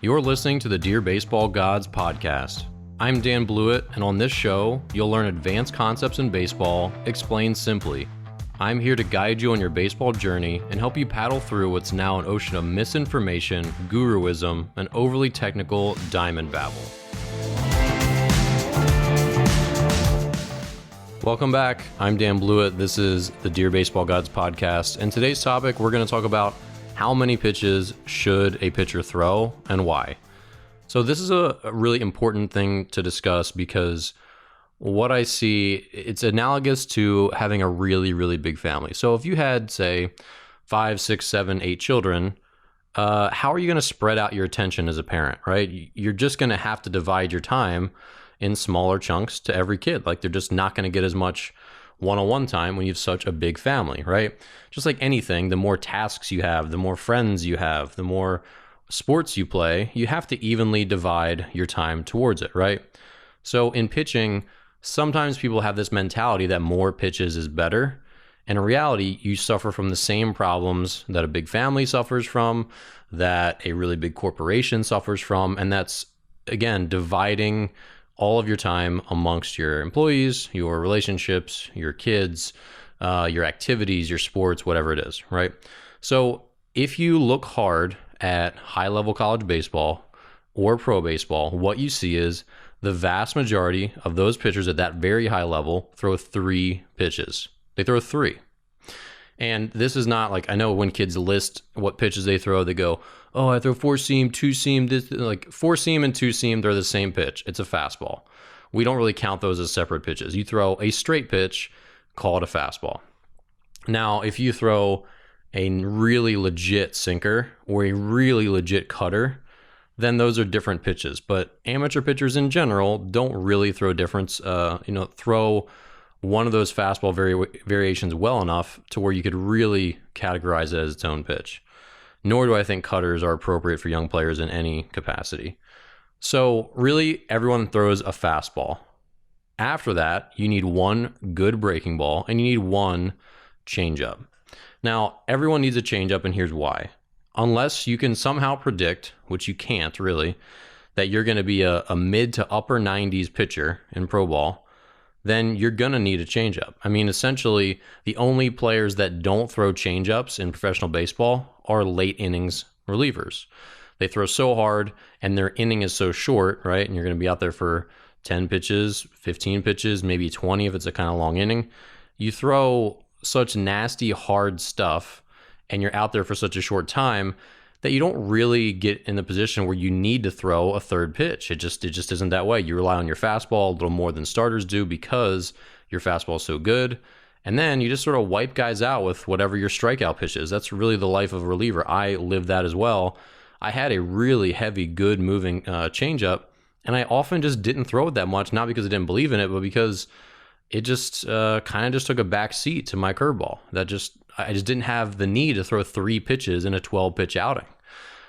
You're listening to the Dear Baseball Gods podcast. I'm Dan Blewett, and on this show, you'll learn advanced concepts in baseball explained simply. I'm here to guide you on your baseball journey and help you paddle through what's now an ocean of misinformation, guruism, and overly technical diamond babble. Welcome back. I'm Dan Blewett. This is the Dear Baseball Gods podcast, and today's topic, we're going to talk about how many pitches should a pitcher throw and why. So this is a really important thing to discuss because what I see, it's analogous to having a really, really big family. So if you had, say, 5, 6, 7, 8 children, how are you going to spread out your attention as a parent, right? You're just going to have to divide your time in smaller chunks to every kid. Like, they're just not going to get as much one-on-one time when you have such a big family, right? Just like anything, the more tasks you have, the more friends you have, the more sports you play, you have to evenly divide your time towards it, right? So in pitching, sometimes people have this mentality that more pitches is better. And in reality, you suffer from the same problems that a big family suffers from, that a really big corporation suffers from. And that's, again, dividing all of your time amongst your employees, your relationships, your kids, your activities, your sports, whatever it is, right? So if you look hard at high-level college baseball or pro baseball, what you see is the vast majority of those pitchers at that very high level throw 3 pitches. They throw 3. And this is not like, I know when kids list what pitches they throw, they go, oh, I throw 4-seam, 2-seam, like 4-seam and 2-seam, they're the same pitch. It's a fastball. We don't really count those as separate pitches. You throw a straight pitch, call it a fastball. Now, if you throw a really legit sinker or a really legit cutter, then those are different pitches. But amateur pitchers in general don't really throw throw one of those fastball variations well enough to where you could really categorize it as its own pitch. Nor do I think cutters are appropriate for young players in any capacity. So really, everyone throws a fastball. After that, you need one good breaking ball and you need one changeup. Now, everyone needs a changeup, and here's why. Unless you can somehow predict, which you can't really, that you're going to be a mid to upper 90s pitcher in pro ball, then you're going to need a changeup. I mean, essentially, the only players that don't throw changeups in professional baseball are late innings relievers. They throw so hard and their inning is so short, right? And you're going to be out there for 10 pitches, 15 pitches, maybe 20 if it's a kind of long inning. You throw such nasty, hard stuff and you're out there for such a short time that you don't really get in the position where you need to throw a third pitch. It just isn't that way. You rely on your fastball a little more than starters do because your fastball is so good. And then you just sort of wipe guys out with whatever your strikeout pitch is. That's really the life of a reliever. I lived that as well. I had a really heavy, good moving changeup, and I often just didn't throw it that much, not because I didn't believe in it, but because it just kind of just took a back seat to my curveball. I just didn't have the need to throw 3 pitches in a 12-pitch outing.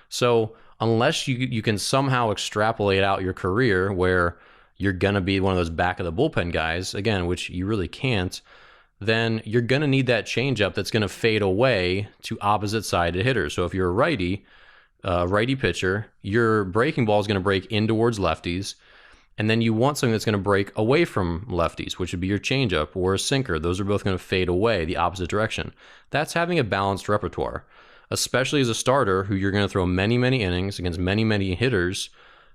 So unless you can somehow extrapolate out your career where you're going to be one of those back of the bullpen guys, again, which you really can't, then you're going to need that changeup that's going to fade away to opposite-sided hitters. So if you're a righty pitcher, your breaking ball is going to break in towards lefties, and then you want something that's going to break away from lefties, which would be your changeup or a sinker. Those are both going to fade away the opposite direction. That's having a balanced repertoire, especially as a starter who you're going to throw many, many innings against many, many hitters.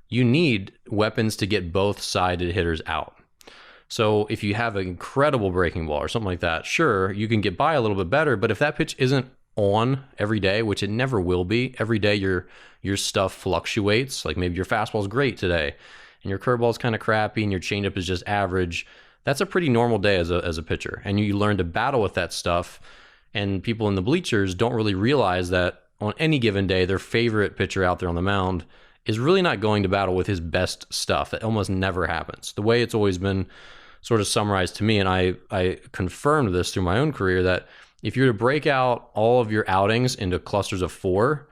You need weapons to get both sided hitters out. So if you have an incredible breaking ball or something like that, sure, you can get by a little bit better, but if that pitch isn't on every day, which it never will be, every day your stuff fluctuates. Like maybe your fastball is great today and your curveball is kind of crappy and your changeup is just average. That's a pretty normal day as a pitcher, and you learn to battle with that stuff. And people in the bleachers don't really realize that on any given day, their favorite pitcher out there on the mound is really not going to battle with his best stuff. That almost never happens. The way it's always been sort of summarized to me, and I confirmed this through my own career, that if you're to break out all of your outings into clusters of 4,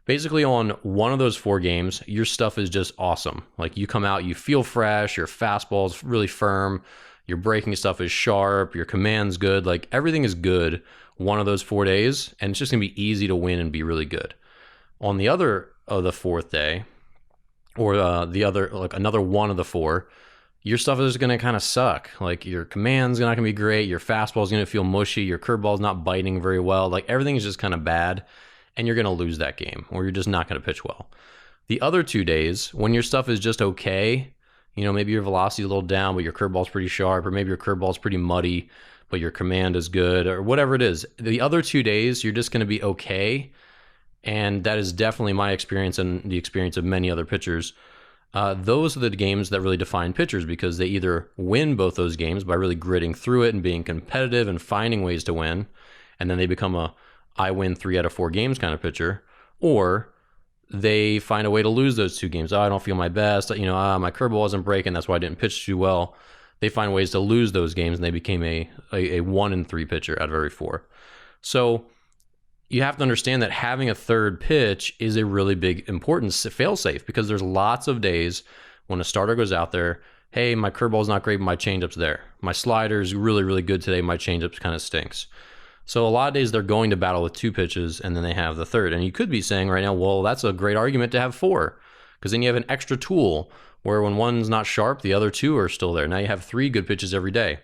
basically on one of those 4 games, your stuff is just awesome. Like you come out, you feel fresh, your fastball is really firm, your breaking stuff is sharp, your command's good, like everything is good one of those 4 days, and it's just going to be easy to win and be really good. On the other of the 4th day, or the other, like another one of the four, your stuff is going to kind of suck. Like your command's not going to be great. Your fastball's going to feel mushy. Your curveball's not biting very well. Like everything's just kind of bad, and you're going to lose that game, or you're just not going to pitch well. The other 2 days, when your stuff is just okay, maybe your velocity is a little down, but your curveball's pretty sharp, or maybe your curveball's pretty muddy, but your command is good, or whatever it is. The other 2 days, you're just going to be okay. And that is definitely my experience and the experience of many other pitchers. Those are the games that really define pitchers, because they either win both those games by really gritting through it and being competitive and finding ways to win, and then they become I win 3 out of 4 games kind of pitcher, or they find a way to lose those 2 games. I don't feel my best. My curveball wasn't breaking. That's why I didn't pitch too well. They find ways to lose those games, and they became a 1-3 pitcher out of every 4. So you have to understand that having a third pitch is a really big, important fail-safe, because there's lots of days when a starter goes out there, hey, my curveball's not great, but my changeup's there. My slider's really, really good today. My changeup kind of stinks. So a lot of days they're going to battle with 2 pitches, and then they have the third. And you could be saying right now, well, that's a great argument to have 4, because then you have an extra tool where when one's not sharp, the other 2 are still there. Now you have 3 good pitches every day.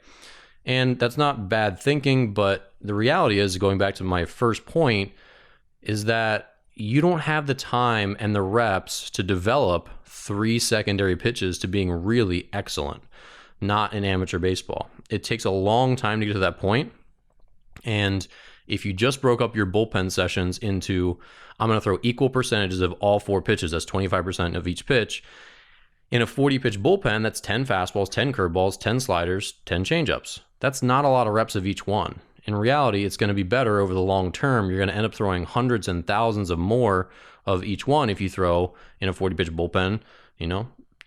And that's not bad thinking, but the reality is, going back to my first point, is that you don't have the time and the reps to develop 3 secondary pitches to being really excellent, not in amateur baseball. It takes a long time to get to that point. And if you just broke up your bullpen sessions into, I'm going to throw equal percentages of all 4 pitches, that's 25% of each pitch. In a 40-pitch bullpen, that's 10 fastballs, 10 curveballs, 10 sliders, 10 changeups. That's not a lot of reps of each one. In reality, it's going to be better over the long term. You're going to end up throwing hundreds and thousands of more of each one if you throw in a 40-pitch bullpen,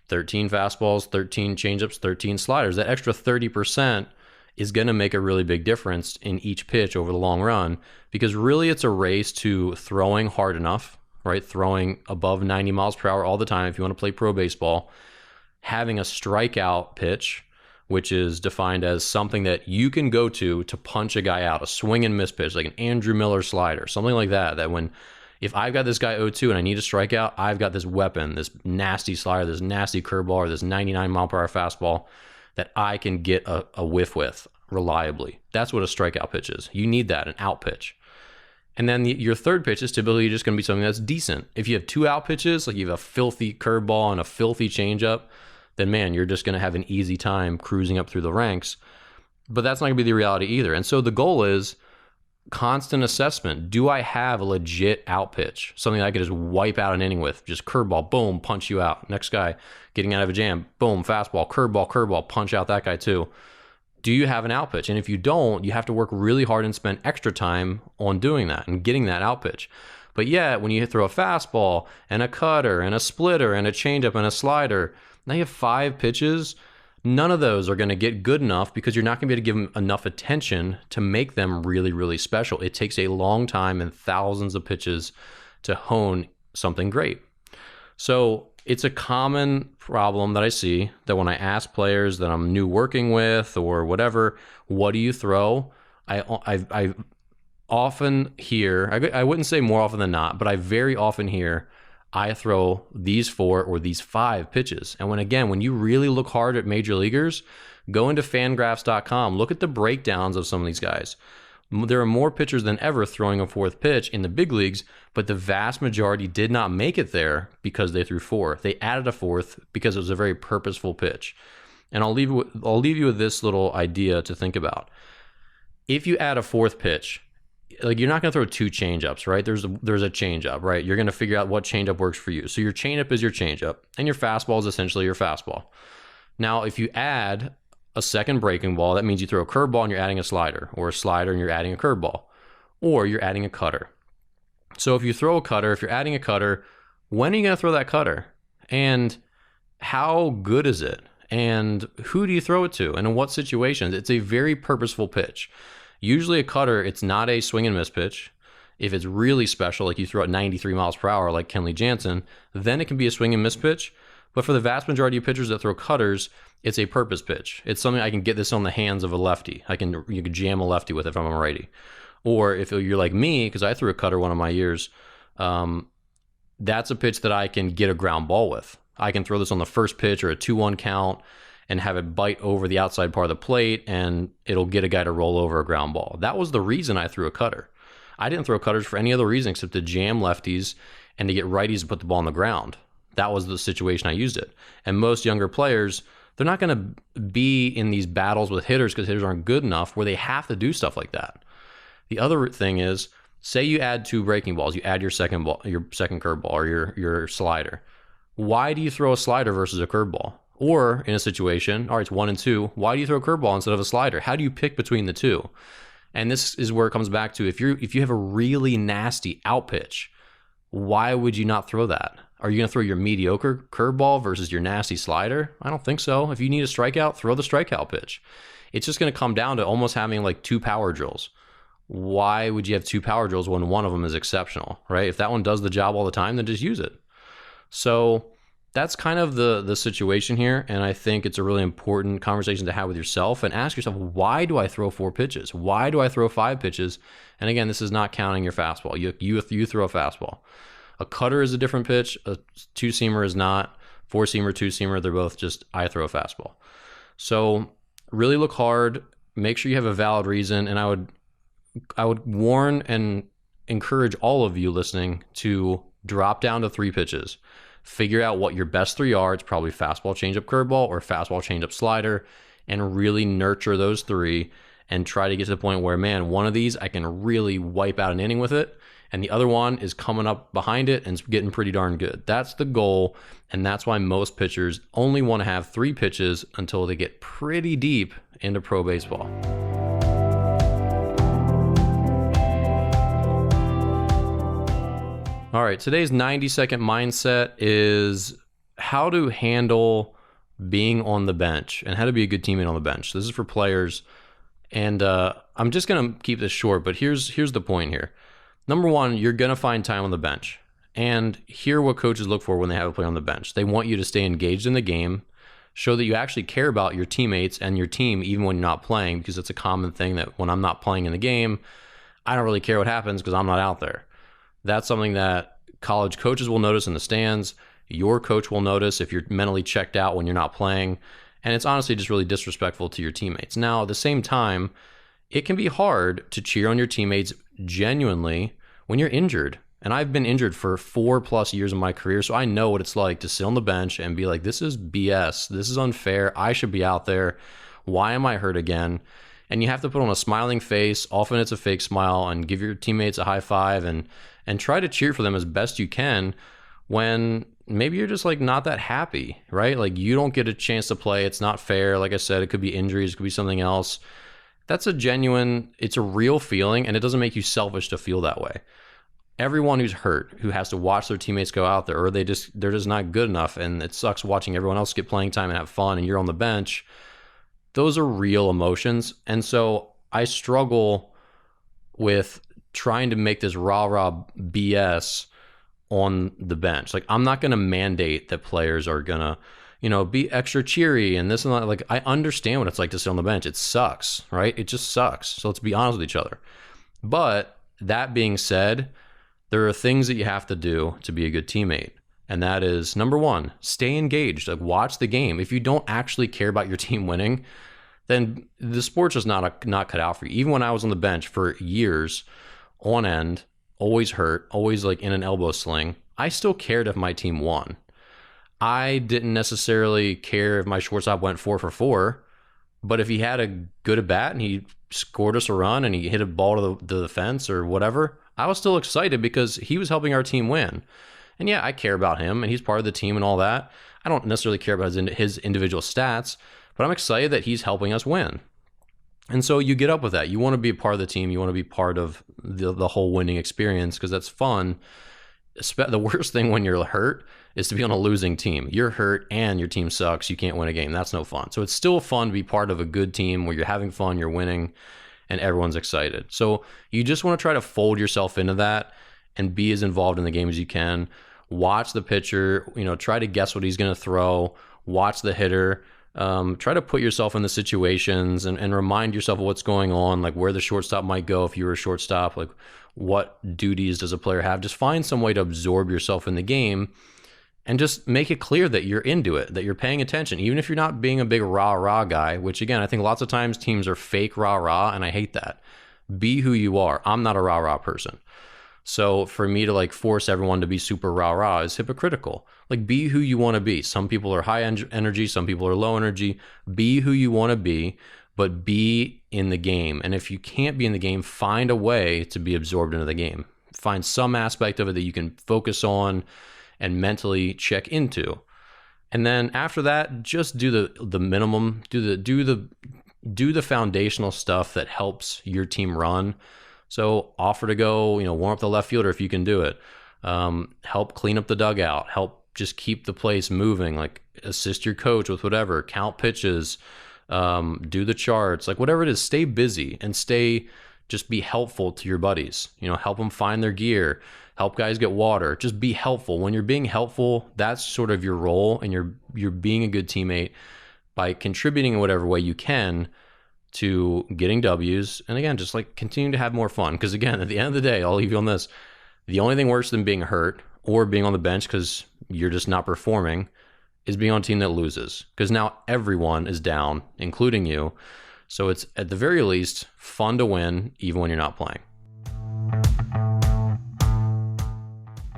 13 fastballs, 13 changeups, 13 sliders. That extra 30% is going to make a really big difference in each pitch over the long run, because really it's a race to throwing hard enough, right? Throwing above 90 miles per hour all the time if you want to play pro baseball, having a strikeout pitch, which is defined as something that you can go to punch a guy out, a swing and miss pitch, like an Andrew Miller slider, something like that, if I've got this guy 0-2 and I need a strikeout, I've got this weapon, this nasty slider, this nasty curveball, or this 99 mile per hour fastball that I can get a whiff with reliably. That's what a strikeout pitch is. You need that, an out pitch. And then your third pitch is typically just going to be something that's decent. If you have 2 out pitches, like you have a filthy curveball and a filthy changeup, then man, you're just going to have an easy time cruising up through the ranks. But that's not going to be the reality either. And so the goal is constant assessment. Do I have a legit out pitch? Something that I could just wipe out an inning with. Just curveball, boom, punch you out. Next guy getting out of a jam, boom, fastball, curveball, punch out that guy too. Do you have an out pitch? And if you don't, you have to work really hard and spend extra time on doing that and getting that out pitch. But yet, when you throw a fastball and a cutter and a splitter and a changeup and a slider, now you have 5 pitches. None of those are going to get good enough, because you're not going to be able to give them enough attention to make them really, really special. It takes a long time and thousands of pitches to hone something great. So it's a common problem that I see, that when I ask players that I'm new working with or whatever, what do you throw? I often hear, I wouldn't say more often than not, but I very often hear, I throw these 4 or these 5 pitches. And when you really look hard at major leaguers, go into Fangraphs.com, look at the breakdowns of some of these guys. There are more pitchers than ever throwing a 4th pitch in the big leagues, but the vast majority did not make it there because they threw 4. They added a 4th because it was a very purposeful pitch. And I'll leave you with this little idea to think about. If you add a 4th pitch, like, you're not going to throw 2 changeups, right? There's a changeup, right? You're going to figure out what changeup works for you. So your changeup is your changeup, and your fastball is essentially your fastball. Now, if you add a second breaking ball, that means you throw a curveball and you're adding a slider, or a slider and you're adding a curveball, or you're adding a cutter. So if you throw a cutter, if you're adding a cutter, when are you going to throw that cutter? And how good is it? And who do you throw it to? And in what situations? It's a very purposeful pitch. Usually a cutter, it's not a swing and miss pitch. If it's really special, like you throw at 93 miles per hour like Kenley Jansen, then it can be a swing and miss pitch. But for the vast majority of pitchers that throw cutters, it's a purpose pitch. It's something I can get this on the hands of a lefty. You can jam a lefty with it if I'm a righty. Or if you're like me, because I threw a cutter one of my years, that's a pitch that I can get a ground ball with. I can throw this on the first pitch or a 2-1 count and have it bite over the outside part of the plate, and it'll get a guy to roll over a ground ball. That was the reason I threw a cutter. I didn't throw cutters for any other reason except to jam lefties and to get righties to put the ball on the ground. That was the situation I used it. And most younger players, they're not going to be in these battles with hitters because hitters aren't good enough where they have to do stuff like that. The other thing is, say you add 2 breaking balls, you add your second curveball or your slider. Why do you throw a slider versus a curveball? Or in a situation, all right, it's 1 and 2, why do you throw a curveball instead of a slider? How do you pick between the two? And this is where it comes back to, if you have a really nasty out pitch, why would you not throw that? Are you going to throw your mediocre curveball versus your nasty slider? I don't think so. If you need a strikeout, throw the strikeout pitch. It's just going to come down to almost having like 2 power drills. Why would you have 2 power drills when one of them is exceptional, right? If that one does the job all the time, then just use it. So that's kind of the situation here, and I think it's a really important conversation to have with yourself and ask yourself, why do I throw 4 pitches? Why do I throw 5 pitches? And again, this is not counting your fastball. You throw a fastball. A cutter is a different pitch. A 2-seamer is not. 4-seamer, 2-seamer, they're both just, I throw a fastball. So really look hard. Make sure you have a valid reason, and I would warn and encourage all of you listening to drop down to 3 pitches. Figure out what your best 3 are. It's probably fastball, changeup, curveball, or fastball, changeup, slider, and really nurture those 3 and try to get to the point where, man, one of these I can really wipe out an inning with it, and the other one is coming up behind it and it's getting pretty darn good. That's the goal, and that's why most pitchers only want to have 3 pitches until they get pretty deep into pro baseball. All right, today's 90-second mindset is how to handle being on the bench and how to be a good teammate on the bench. This is for players, and I'm just going to keep this short, but here's the point here. Number 1, you're going to find time on the bench, and hear what coaches look for when they have a player on the bench. They want you to stay engaged in the game, show that you actually care about your teammates and your team even when you're not playing, because it's a common thing that when I'm not playing in the game, I don't really care what happens because I'm not out there. That's something that college coaches will notice in the stands. Your coach will notice if you're mentally checked out when you're not playing. And it's honestly just really disrespectful to your teammates. Now, at the same time, it can be hard to cheer on your teammates genuinely when you're injured. And I've been injured for 4+ years of my career, so I know what it's like to sit on the bench and be like, this is BS. This is unfair. I should be out there. Why am I hurt again? And you have to put on a smiling face. Often it's a fake smile, and give your teammates a high five and try to cheer for them as best you can when maybe you're just like not that happy, right? Like you don't get a chance to play. It's not fair. Like I said, it could be injuries, it could be something else. That's it's a real feeling, and it doesn't make you selfish to feel that way. Everyone who's hurt, who has to watch their teammates go out there, or they're just not good enough, and it sucks watching everyone else get playing time and have fun, and you're on the bench. Those are real emotions. And so I struggle with trying to make this rah-rah BS on the bench. Like, I'm not going to mandate that players are going to, be extra cheery and this and that. Like, I understand what it's like to sit on the bench. It sucks, right? It just sucks. So let's be honest with each other. But that being said, there are things that you have to do to be a good teammate. And that is, number 1, stay engaged. Like, watch the game. If you don't actually care about your team winning, then the sport's just not cut out for you. Even when I was on the bench for years on end, always hurt, always like in an elbow sling, I still cared if my team won. I didn't necessarily care if my shortstop went 4 for 4, but if he had a good at bat and he scored us a run and he hit a ball to the fence or whatever, I was still excited because he was helping our team win. And yeah, I care about him and he's part of the team and all that. I don't necessarily care about his individual stats, but I'm excited that he's helping us win. And so you get up with that. You want to be a part of the team. You want to be part of the whole winning experience because that's fun. The worst thing when you're hurt is to be on a losing team. You're hurt and your team sucks. You can't win a game. That's no fun. So it's still fun to be part of a good team where you're having fun, you're winning, and everyone's excited. So you just want to try to fold yourself into that and be as involved in the game as you can. Watch the pitcher, try to guess what he's going to throw. Watch the hitter. Try to put yourself in the situations and remind yourself of what's going on, like where the shortstop might go if you were a shortstop, like what duties does a player have. Just find some way to absorb yourself in the game and just make it clear that you're into it, that you're paying attention, even if you're not being a big rah-rah guy, which again, I think lots of times teams are fake rah-rah, and I hate that. Be who you are. I'm not a rah-rah person. So for me to like force everyone to be super rah-rah is hypocritical. Like, be who you want to be. Some people are high energy, some people are low energy. Be who you want to be, but be in the game. And if you can't be in the game, find a way to be absorbed into the game. Find some aspect of it that you can focus on and mentally check into. And then after that, just do the minimum, do the foundational stuff that helps your team run. So offer to go, warm up the left fielder if you can do it. Help clean up the dugout. Help just keep the place moving. Like, assist your coach with whatever. Count pitches. Do the charts. Like, whatever it is, stay busy and just be helpful to your buddies. Help them find their gear. Help guys get water. Just be helpful. When you're being helpful, that's sort of your role, and you're being a good teammate by contributing in whatever way you can to getting W's. And again, just like continue to have more fun. Because again, at the end of the day, I'll leave you on this. The only thing worse than being hurt or being on the bench because you're just not performing is being on a team that loses. Because now everyone is down, including you. So it's at the very least fun to win, even when you're not playing.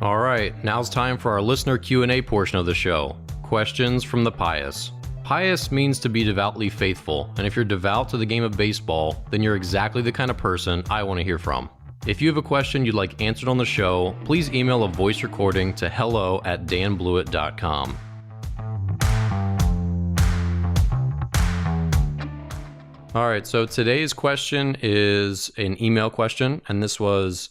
All right, now's time for our listener Q&A portion of the show. Questions from the pious. Pious means to be devoutly faithful, and if you're devout to the game of baseball, then you're exactly the kind of person I want to hear from. If you have a question you'd like answered on the show, please email a voice recording to hello@danblewett.com. All right, so today's question is an email question, and this was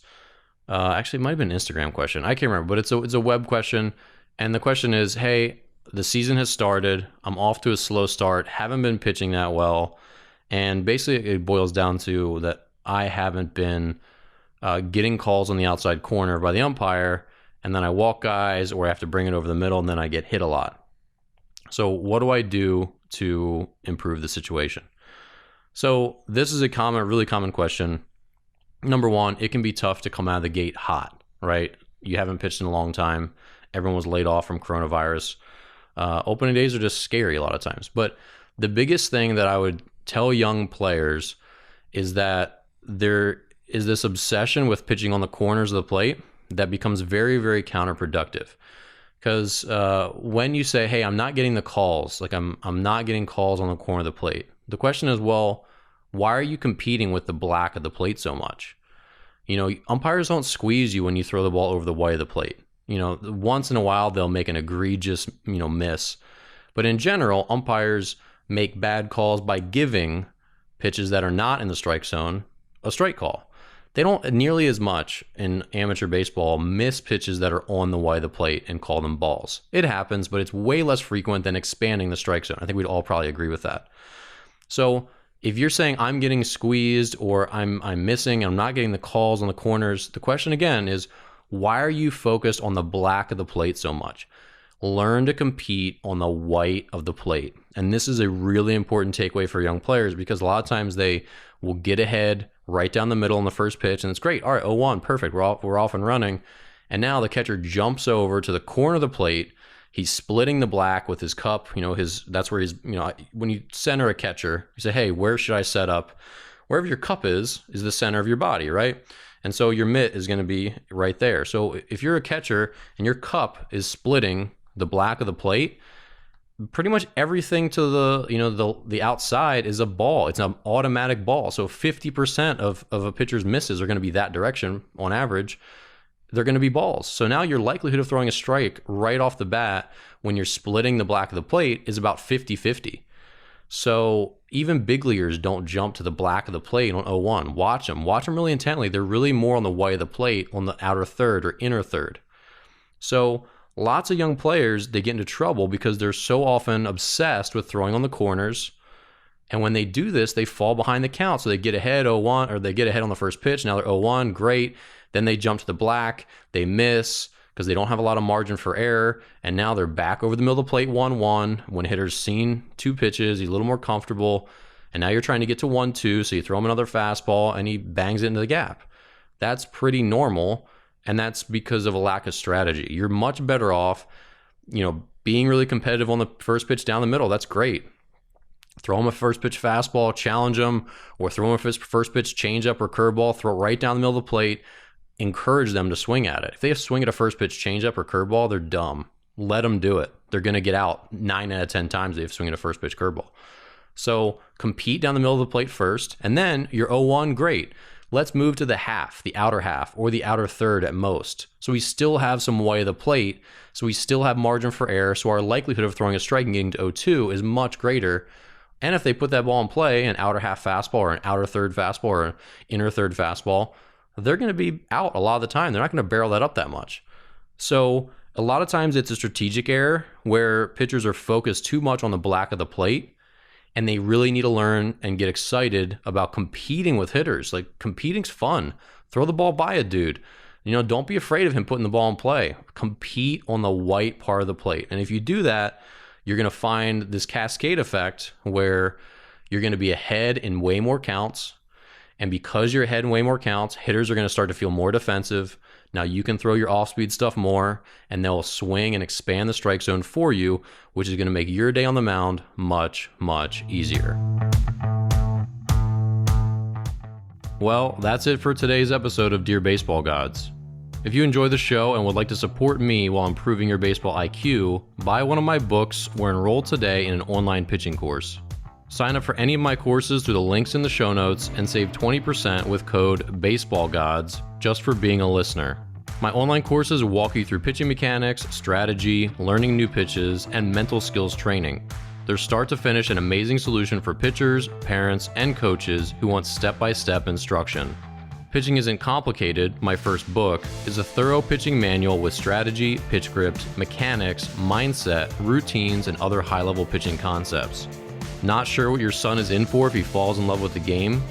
actually it might have been an Instagram question. I can't remember, but it's a web question, and the question is, hey, the season has started. I'm off to a slow start. Haven't been pitching that well. And basically it boils down to that I haven't been getting calls on the outside corner by the umpire. And then I walk guys, or I have to bring it over the middle, and then I get hit a lot. So what do I do to improve the situation? So this is a really common question. Number one, it can be tough to come out of the gate hot, right? You haven't pitched in a long time. Everyone was laid off from coronavirus. Opening days are just scary a lot of times. But the biggest thing that I would tell young players is that there is this obsession with pitching on the corners of the plate that becomes very, very counterproductive. Because when you say, hey, I'm not getting the calls, like I'm not getting calls on the corner of the plate, the question is, well, why are you competing with the black of the plate so much? Umpires don't squeeze you when you throw the ball over the white of the plate. Once in a while they'll make an egregious, miss. But in general, umpires make bad calls by giving pitches that are not in the strike zone a strike call. They don't nearly as much in amateur baseball miss pitches that are on the white of the plate and call them balls. It happens, but it's way less frequent than expanding the strike zone. I think we'd all probably agree with that. So if you're saying I'm getting squeezed or I'm missing, I'm not getting the calls on the corners, the question again is, why are you focused on the black of the plate so much? Learn to compete on the white of the plate. And this is a really important takeaway for young players, because a lot of times they will get ahead right down the middle in the first pitch, and it's great. All right, 0-1, perfect. We're off and running. And now the catcher jumps over to the corner of the plate. He's splitting the black with his cup. That's where he's, when you center a catcher, you say, hey, where should I set up? Wherever your cup is the center of your body, right? And so your mitt is going to be right there. So if you're a catcher and your cup is splitting the black of the plate, pretty much everything to the outside is a ball. It's an automatic ball. So 50% of a pitcher's misses are going to be that direction on average. They're going to be balls. So now your likelihood of throwing a strike right off the bat when you're splitting the black of the plate is about 50-50. So even big leaguers don't jump to the black of the plate on 0-1. Watch them really intently. They're really more on the white of the plate on the outer third or inner third. So lots of young players, they get into trouble because they're so often obsessed with throwing on the corners. And when they do this, they fall behind the count. So they get ahead 0-1, or they get ahead on the first pitch. Now they're 0-1, great. Then they jump to the black, they miss because they don't have a lot of margin for error. And now they're back over the middle of the plate 1-1. When hitter's seen two pitches, he's a little more comfortable. And now you're trying to get to 1-2. So you throw him another fastball and he bangs it into the gap. That's pretty normal. And that's because of a lack of strategy. You're much better off being really competitive on the first pitch down the middle, that's great. Throw them a first pitch fastball, challenge them, or throw them a first pitch changeup or curveball, throw it right down the middle of the plate, encourage them to swing at it. If they swing at a first pitch changeup or curveball, they're dumb. Let them do it. They're going to get out 9 out of 10 times they swing at a first pitch curveball. So compete down the middle of the plate first, and then you're 0-1, great. Let's move to the half, the outer half, or the outer third at most. So we still have some way of the plate, so we still have margin for error, so our likelihood of throwing a strike and getting to 0-2 is much greater. And if they put that ball in play, an outer half fastball or an outer third fastball or an inner third fastball, they're going to be out a lot of the time. They're not going to barrel that up that much. So a lot of times it's a strategic error where pitchers are focused too much on the black of the plate, and they really need to learn and get excited about competing with hitters. Like, competing's fun. Throw the ball by a dude. Don't be afraid of him putting the ball in play. Compete on the white part of the plate. And if you do that, you're going to find this cascade effect where you're going to be ahead in way more counts. And because you're ahead in way more counts, hitters are going to start to feel more defensive. Now you can throw your off-speed stuff more, and they'll swing and expand the strike zone for you, which is going to make your day on the mound much, much easier. Well, that's it for today's episode of Dear Baseball Gods. If you enjoy the show and would like to support me while improving your baseball IQ, buy one of my books or enroll today in an online pitching course. Sign up for any of my courses through the links in the show notes and save 20% with code BASEBALLGODS just for being a listener. My online courses walk you through pitching mechanics, strategy, learning new pitches, and mental skills training. They're start to finish an amazing solution for pitchers, parents, and coaches who want step-by-step instruction. Pitching Isn't Complicated, my first book, is a thorough pitching manual with strategy, pitch grips, mechanics, mindset, routines, and other high-level pitching concepts. Not sure what your son is in for if he falls in love with the game?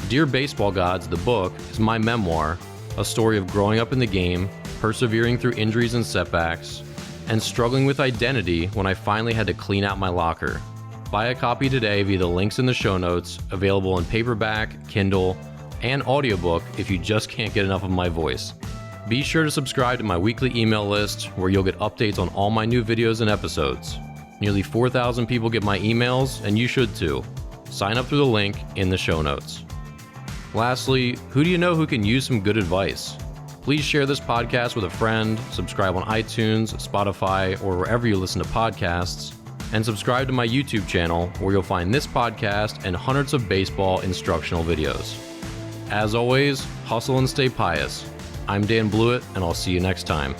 Dear Baseball Gods, the book, is my memoir, a story of growing up in the game, persevering through injuries and setbacks, and struggling with identity when I finally had to clean out my locker. Buy a copy today via the links in the show notes, available in paperback, Kindle, and audiobook if you just can't get enough of my voice. Be sure to subscribe to my weekly email list where you'll get updates on all my new videos and episodes. Nearly 4,000 people get my emails, and you should too. Sign up through the link in the show notes. Lastly, who do you know who can use some good advice? Please share this podcast with a friend, subscribe on iTunes, Spotify, or wherever you listen to podcasts, and subscribe to my YouTube channel where you'll find this podcast and hundreds of baseball instructional videos. As always, hustle and stay pious. I'm Dan Blewett, and I'll see you next time.